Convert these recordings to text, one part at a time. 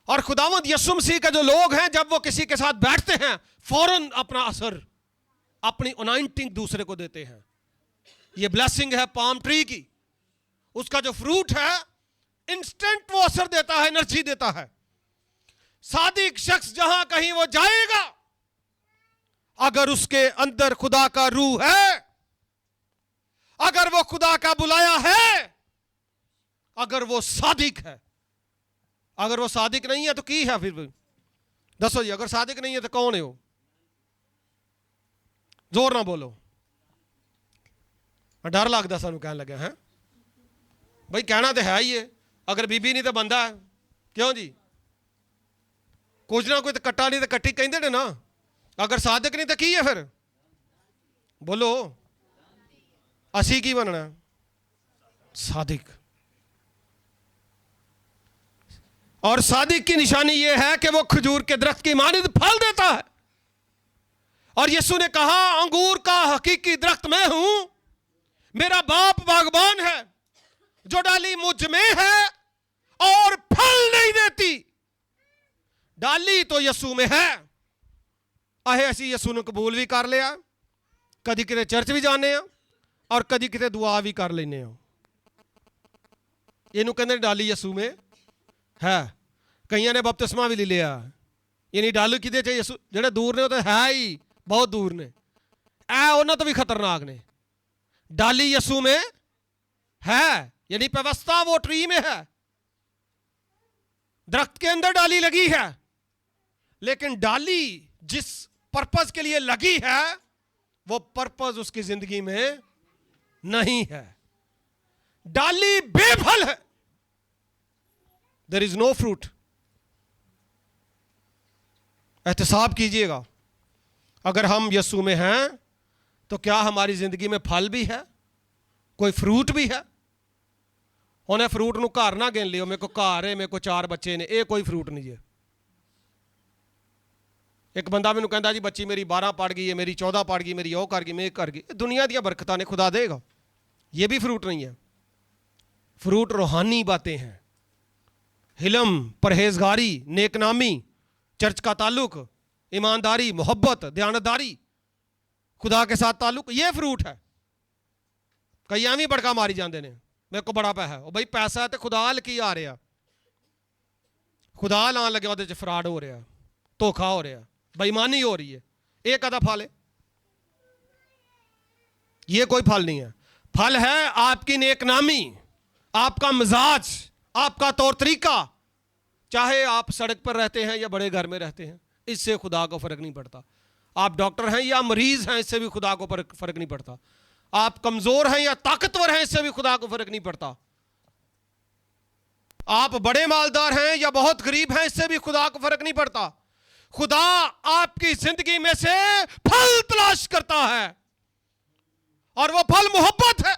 और खुदावंद यीशु मसीह के जो लोग हैं, जब वो किसी के साथ बैठते हैं, फौरन अपना असर, अपनी अनॉइंटिंग दूसरे को देते हैं। ये ब्लेसिंग है पाम ट्री की, उसका जो फ्रूट है इंस्टेंट वो असर देता है, एनर्जी देता है। सादिक शख्स जहां कहीं वो जाएगा, अगर उसके अंदर खुदा का रूह है, अगर वो खुदा का बुलाया है, अगर वो सादिक है। अगर वो सादिक नहीं है तो की है फिर? दसो जी, अगर सादिक नहीं है तो कौन है वो? जोर ना बोलो, डर लगता सानू कहन लगे हैं भाई, कहना तो है ही है, अगर बीबी नहीं तो बंदा है। क्यों जी? कुछ ना कोई तो कट्टा नहीं तो कट्टी कहते ने ना। अगर सादिक नहीं तो की है फिर? बोलो, असी की बनना? सादिक। और सादिक की निशानी यह है कि वो खजूर के दरख्त की मानिंद फल देता है। और यीशु ने कहा, अंगूर का हकीकी दरख्त मैं हूं, मेरा बाप बागबान है, जो डाली मुझ में है और फल नहीं देती। डाली तो यीशु में है, अहे असी यीशु ने कबूल भी कर लिया, कदी किते चर्च भी जाने और कदी किते दुआ भी कर लेने। इनू कहते डाली यीशु में है। कई ने बपतिस्मा भी ले लिया, ये नहीं डालू कि यीशु, जेडे दूर ने तो है ही बहुत दूर ने, ऐ उन्होंने तो भी खतरनाक ने। डाली यीशु में है, यानी व्यवस्था वो ट्री में है, दरख्त के अंदर डाली लगी है, लेकिन डाली जिस पर्पस के लिए लगी है वो पर्पस उसकी जिंदगी में नहीं है। डाली बेफल है, देयर इज नो फ्रूट। एहतिसाब कीजिएगा, अगर हम यीशु में हैं तो क्या हमारी जिंदगी में फल भी है, कोई फ्रूट भी है? उन्हें फ्रूट नूं घर ना गिन लियो, मेरे को घर है, मेरे को 4 बच्चे ने, ये कोई फ्रूट नहीं है। एक बंदा मैनू कहता जी बच्ची मेरी 12 पढ़ गई है, मेरी 14 पढ़ गई, मेरी ओ कर गई, मैं कर गई। दुनिया दी बरकतां ने खुदा देगा, ये भी फ्रूट नहीं है। फ्रूट रूहानी बातें हैं, हिलम, परहेजगारी, नेकनामी, चर्च का ताल्लुक, ईमानदारी, मोहब्बत, दयानतदारी, खुदा के साथ ताल्लुक, ये फ्रूट है। कई एवं बड़का मारी जाते हैं, मेरे को बड़ा पैसा है, भाई पैसा है तो खुदा ल की आ रहा, खुदा लान लगे वो फ्रॉड हो रहा, धोखा हो रहा, बेईमानी हो रही है, ये कदा फल है? ये कोई फल नहीं है। फल है आपकी नेकनामी, आपका मिजाज, आपका तौर तरीका। चाहे आप सड़क पर रहते हैं या बड़े घर में रहते हैं, इससे खुदा को फर्क नहीं पड़ता। आप डॉक्टर हैं या मरीज हैं, इससे भी खुदा को फर्क नहीं पड़ता। आप कमजोर हैं या ताकतवर हैं, इससे भी खुदा को फर्क नहीं पड़ता। आप बड़े मालदार हैं या बहुत गरीब हैं, इससे भी खुदा को फर्क नहीं पड़ता। खुदा आपकी जिंदगी में से फल तलाश करता है, और वो फल मोहब्बत है,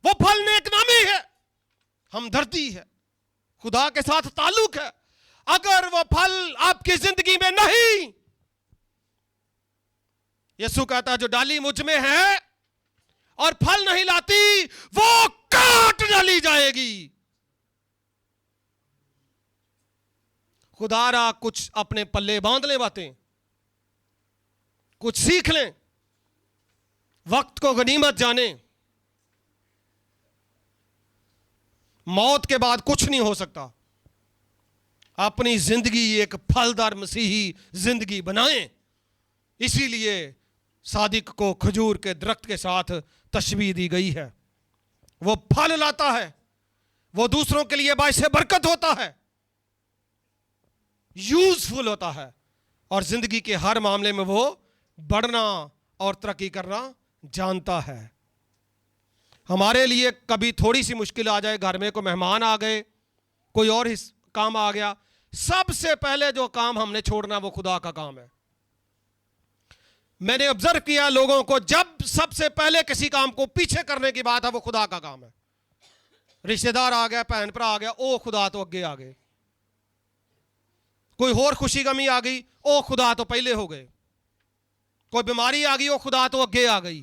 वो फल नेकनामी है, हमदर्दी है, खुदा के साथ ताल्लुक है। अगर वो फल आपकी जिंदगी में नहीं, यीशु कहता है जो डाली मुझ में है और फल नहीं लाती, वो काट डाली जाएगी। खुदारा कुछ अपने पल्ले बांध ले बातें, कुछ सीख लें, वक्त को गनीमत जाने। मौत के बाद कुछ नहीं हो सकता। अपनी जिंदगी एक फलदार मसीही जिंदगी बनाएं। इसीलिए सादिक को खजूर के दरख्त के साथ तशबीह दी गई है। वो फल लाता है, वो दूसरों के लिए बाइसे बरकत होता है, यूजफुल होता है, और जिंदगी के हर मामले में वो बढ़ना और तरक्की करना जानता है। हमारे लिए कभी थोड़ी सी मुश्किल आ जाए, घर में कोई मेहमान आ गए, कोई और काम आ गया, सबसे पहले जो काम हमने छोड़ना वो खुदा का काम है। मैंने ऑब्जर्व किया लोगों को, जब सबसे पहले किसी काम को पीछे करने की बात है वो खुदा का काम है। रिश्तेदार आ गया, भैन भरा आ गया, ओ खुदा तो अगे आ गए। कोई और खुशी गमी आ गई, ओ खुदा तो पहले हो गए। कोई बीमारी आ गई, ओ खुदा तो अगे आ गई।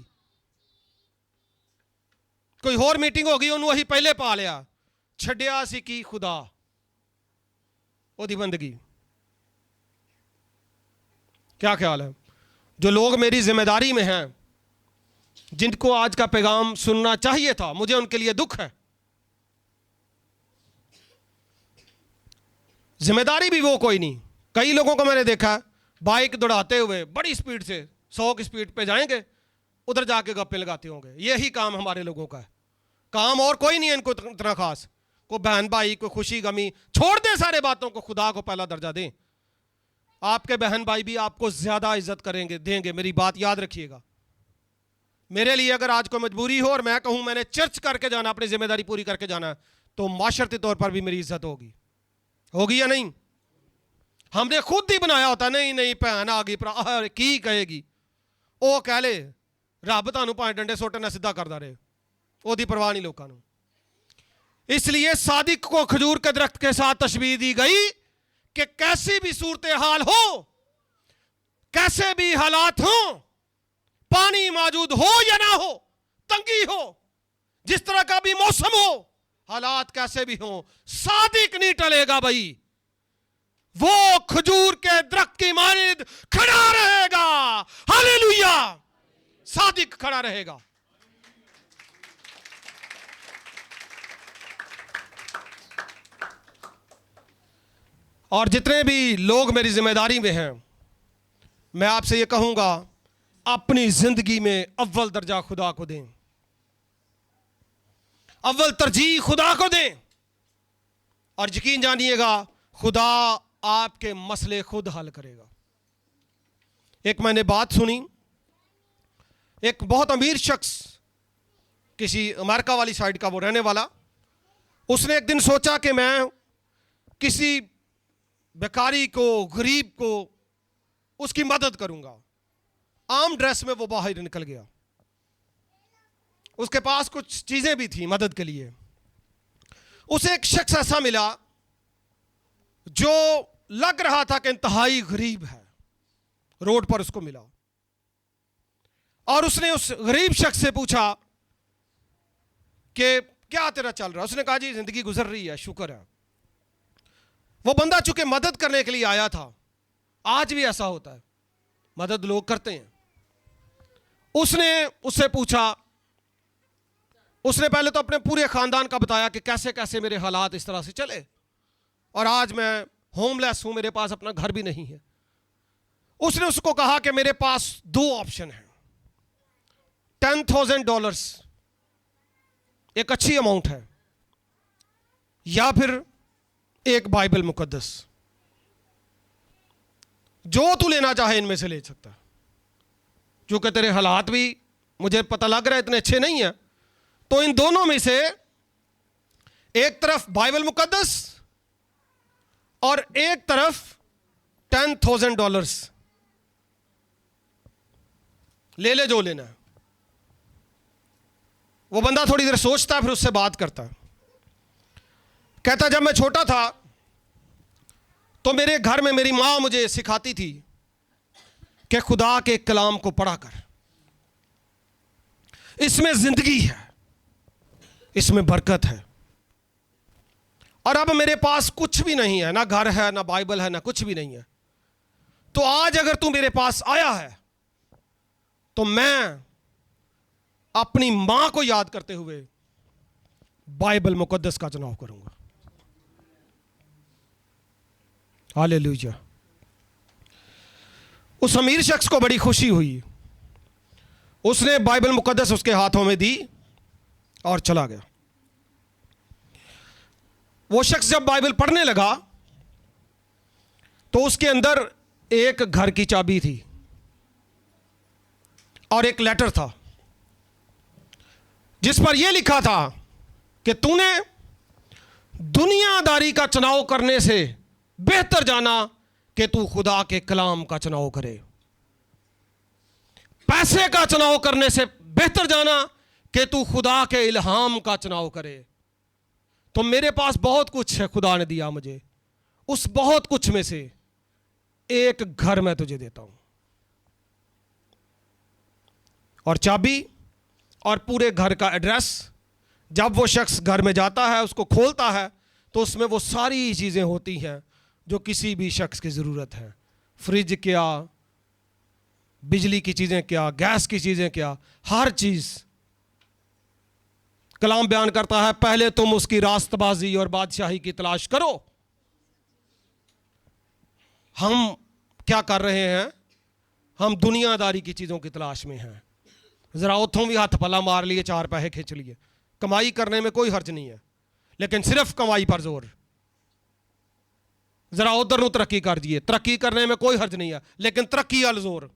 कोई और मीटिंग हो गई, उन्होंने वही पहले पा लिया। छड्या सी की खुदा, ओदी बंदगी। क्या ख्याल है? जो लोग मेरी जिम्मेदारी में हैं, जिनको आज का पैगाम सुनना चाहिए था, मुझे उनके लिए दुख है। जिम्मेदारी भी वो कोई नहीं। कई लोगों को मैंने देखा बाइक दौड़ाते हुए बड़ी स्पीड से 100 की स्पीड पे जाएंगे, उधर जाके गप्पे लगाते होंगे। यही काम हमारे लोगों का है, काम और कोई नहीं है इनको इतना खास। कोई बहन भाई, कोई खुशी गमी, छोड़ दें सारे बातों को, खुदा को पहला दर्जा दें। आपके बहन भाई भी आपको ज्यादा इज्जत करेंगे, देंगे, मेरी बात याद रखिएगा। मेरे लिए अगर आज कोई मजबूरी हो और मैं कहूं मैंने चर्च करके जाना, अपनी जिम्मेदारी पूरी करके जाना, तो माशरती तौर पर भी मेरी इज्जत होगी। होगी या नहीं? हमने खुद ही बनाया होता, नहीं नहीं भैन आ गई की कहेगी, वो कह ले रब तुहानू भावें डंडे सोटे ना सीधा करदा रहे, ओदी परवाह नहीं लोगों को। इसलिए सादिक को खजूर के दरख्त के साथ तशबीह दी गई कि कैसी भी सूरत हाल हो, कैसे भी हालात हो, पानी मौजूद हो या ना हो, तंगी हो, जिस तरह का भी मौसम हो, हालात कैसे भी हो, सादिक नहीं टलेगा भाई। वो खजूर के दरख्त की मानिंद खड़ा रहेगा। हालेलुया! सादिक खड़ा रहेगा। और जितने भी लोग मेरी जिम्मेदारी में हैं, मैं आपसे ये कहूंगा, अपनी जिंदगी में अव्वल दर्जा खुदा को दें, अव्वल तरजीह खुदा को दें, और यकीन जानिएगा खुदा आपके मसले खुद हल करेगा। एक मैंने बात सुनी, एक बहुत अमीर शख्स, किसी अमेरिका वाली साइड का वो रहने वाला, उसने एक दिन सोचा कि मैं किसी बेकारी को, गरीब को, उसकी मदद करूंगा। आम ड्रेस में वो बाहर निकल गया। उसके पास कुछ चीजें भी थी मदद के लिए। उसे एक शख्स ऐसा मिला जो लग रहा था कि इंतहाई गरीब है, रोड पर उसको मिला, और उसने उस गरीब शख्स से पूछा कि क्या तेरा चल रहा है? उसने कहा जी जिंदगी गुजर रही है, शुक्र है। वो बंदा चूंकि मदद करने के लिए आया था, आज भी ऐसा होता है, मदद लोग करते हैं। उसने उससे पूछा, उसने पहले तो अपने पूरे खानदान का बताया कि कैसे कैसे मेरे हालात इस तरह से चले, और आज मैं होमलेस हूं, मेरे पास अपना घर भी नहीं है। उसने उसको कहा कि मेरे पास 2 ऑप्शन हैं। $10,000 एक अच्छी अमाउंट है, या फिर एक बाइबल मुकद्दस, जो तू लेना चाहे इनमें से ले सकता है। क्योंकि तेरे हालात भी मुझे पता लग रहा है इतने अच्छे नहीं है, तो इन दोनों में से एक तरफ बाइबल मुकद्दस और एक तरफ $10,000, ले ले जो लेना है। वो बंदा थोड़ी देर सोचता है, फिर उससे बात करता है। कहता जब मैं छोटा था तो मेरे घर में मेरी माँ मुझे सिखाती थी कि खुदा के कलाम को पढ़ा कर, इसमें जिंदगी है, इसमें बरकत है। और अब मेरे पास कुछ भी नहीं है, ना घर है, ना बाइबल है, ना कुछ भी नहीं है। तो आज अगर तू मेरे पास आया है तो मैं अपनी मां को याद करते हुए बाइबल मुकद्दस का चुनाव करूंगा। हालेलुया। उस अमीर शख्स को बड़ी खुशी हुई, उसने बाइबल मुकद्दस उसके हाथों में दी और चला गया। वो शख्स जब बाइबल पढ़ने लगा तो उसके अंदर एक घर की चाबी थी और एक लेटर था जिस पर यह लिखा था कि तूने दुनियादारी का चुनाव करने से बेहतर जाना कि तू खुदा के कलाम का चुनाव करे, पैसे का चुनाव करने से बेहतर जाना कि तू खुदा के इल्हाम का चुनाव करे। तो मेरे पास बहुत कुछ है, खुदा ने दिया मुझे, उस बहुत कुछ में से एक घर मैं तुझे देता हूं, और चाबी और पूरे घर का एड्रेस। जब वो शख्स घर में जाता है, उसको खोलता है तो उसमें वो सारी चीजें होती हैं जो किसी भी शख्स की ज़रूरत है। फ्रिज क्या, बिजली की चीज़ें क्या, गैस की चीज़ें क्या, हर चीज़। कलाम बयान करता है पहले तुम उसकी रास्तबाजी और बादशाही की तलाश करो। हम क्या कर रहे हैं? हम दुनियादारी की चीज़ों की तलाश में हैं। ज़रा उथों भी हाथ पला मार लिए, चार पैसे खींच लिए। कमाई करने में कोई हर्ज नहीं है, लेकिन सिर्फ कमाई पर जोर। ज़रा उधर तरक्की कर दिए, तरक्की करने में कोई हर्ज नहीं है, लेकिन तरक्की वाल जोर।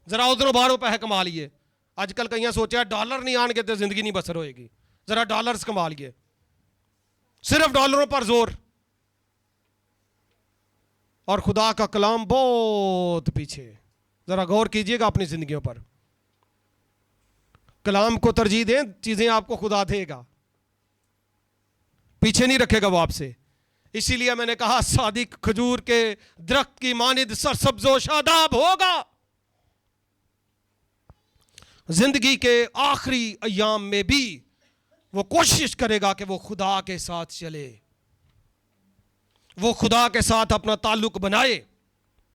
ज़रा उधरों बाहरों पैसे कमा लिए। आजकल कई सोचा डॉलर नहीं आने के तो जिंदगी नहीं बसर होएगी, ज़रा डॉलर्स कमा लिए, सिर्फ डॉलरों पर जोर। और खुदा का कलाम बहुत पीछे। ज़रा गौर कीजिएगा अपनी ज़िंदगियों पर। कलाम को तरजीह दें, चीज़ें आपको खुदा देगा, पीछे नहीं रखेगा वो आपसे। इसीलिए मैंने कहा सादिक खजूर के दरख्त की मानिद सरसब्जो शादाब होगा। जिंदगी के आखिरी अय्याम में भी वो कोशिश करेगा कि वो खुदा के साथ चले, वो खुदा के साथ अपना ताल्लुक बनाए।